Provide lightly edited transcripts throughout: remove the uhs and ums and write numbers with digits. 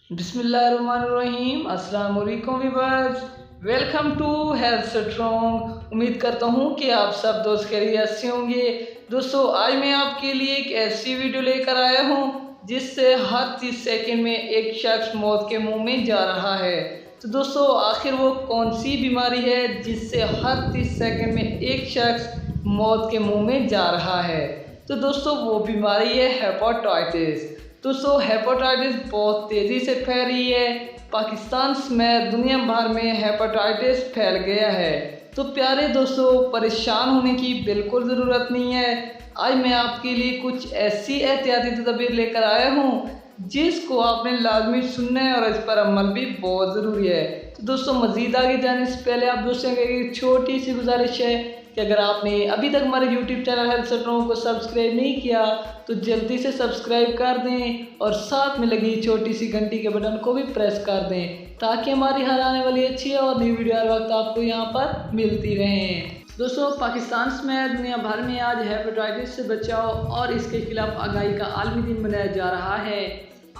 बिस्मिल्लाहिर्रहमानिर्रहीम। अस्सलाम वालेकुम viewers, welcome to health strong. उम्मीद करता हूँ कि आप सब दोस्त खैरियत से होंगे। दोस्तों, आज मैं आपके लिए एक ऐसी वीडियो लेकर आया हूँ जिससे हर 30 सेकंड में एक शख्स मौत के मुंह में जा रहा है। तो दोस्तों, आखिर वो कौन सी बीमारी है जिससे हर 30 सेकंड में एक शख्स मौत के मुंह में जा रहा है? तो दोस्तों, वो बीमारी है हेपेटाइटिस। दोस्तों, हेपेटाइटिस बहुत तेज़ी से फैल रही है। पाकिस्तान समेत दुनिया भर में हेपेटाइटिस फैल गया है। तो प्यारे दोस्तों, परेशान होने की बिल्कुल ज़रूरत नहीं है। आज मैं आपके लिए कुछ ऐसी एहतियाती तदबीर लेकर आया हूँ जिसको आपने लाजमी सुनना है और इस पर अमल भी बहुत ज़रूरी है। तो दोस्तों, मज़ीद आगे जाने से पहले आप दोस्तों की एक छोटी सी गुजारिश है कि अगर आपने अभी तक हमारे YouTube चैनल हेल्थ स्ट्रॉन्ग को सब्सक्राइब नहीं किया तो जल्दी से सब्सक्राइब कर दें और साथ में लगी छोटी सी घंटी के बटन को भी प्रेस कर दें ताकि हमारी हर आने वाली अच्छी और नई वीडियो हर वक्त आपको यहाँ पर मिलती रहें। दोस्तों, पाकिस्तान समेत दुनिया भर में आज हेपेटाइटिस से बचाव और इसके खिलाफ आगाही का आलमी दिन मनाया जा रहा है।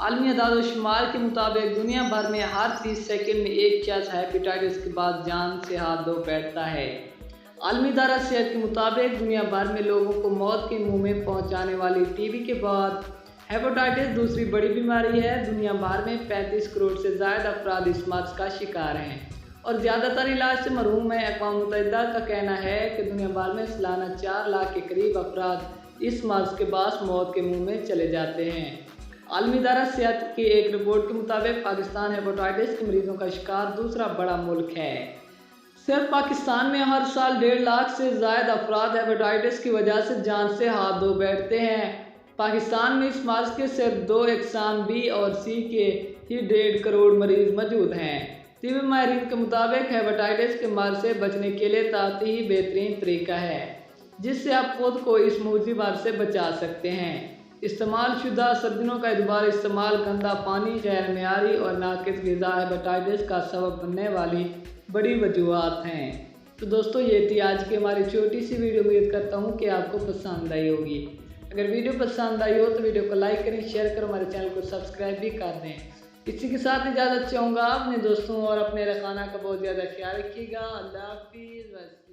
आलमी अदाद-ओ-शुमार के मुताबिक दुनिया भर में हर 30 सेकंड में एक शख्स हेपेटाइटिस के बाद जान से हाथ धो बैठता है। आलमी इदारा सेहत के मुताबिक दुनिया भर में लोगों को मौत के मुंह में पहुंचाने वाली टीबी के बाद हेपेटाइटिस दूसरी बड़ी बीमारी है। दुनिया भर में 35 करोड़ से ज़्यादा अफराद इस मर्ज का शिकार हैं और ज़्यादातर इलाज से महरूम है। अक़वाम मुत्तहिदा का कहना है कि दुनिया भर में सालाना 4 लाख के करीब अफराद इस मर्ज के बाद मौत के मुंह में चले जाते हैं। आलमी इदारा सेहत की एक रिपोर्ट के मुताबिक पाकिस्तान हेपेटाइटिस के मरीजों का शिकार दूसरा बड़ा मुल्क है। सिर्फ पाकिस्तान में हर साल 1.5 लाख से ज़्यादा अफराद हेपेटाइटिस की वजह से जान से हाथ धो बैठते हैं। पाकिस्तान में इस मर्ज के सिर्फ 2 अक़साम बी और सी के ही 1.5 करोड़ मरीज मौजूद हैं। तिब्बी माहिरीन के मुताबिक हेपेटाइटिस के मर्ज से बचने के लिए ताती ही बेहतरीन तरीका है जिससे आप खुद को इस मुज़ी मर्ज से बचा सकते हैं। इस्तेमाल शुदा सर्जनों का एतबार इस्तेमाल, गंदा पानी, गैर मेयारी और नाकिस ग़िज़ा हेपेटाइटिस का सबब बनने वाली बड़ी वजूहात हैं। तो दोस्तों, ये थी आज की हमारी छोटी सी वीडियो। उम्मीद करता हूँ कि आपको पसंद आई होगी। अगर वीडियो पसंद आई हो तो वीडियो को लाइक करें, शेयर करें, हमारे चैनल को सब्सक्राइब भी कर दें। इसी के साथ इजाज़त चाहूँगा। अपने दोस्तों और अपने रखाना का बहुत ज़्यादा ख्याल रखिएगा। अल्लाह हाफिज़।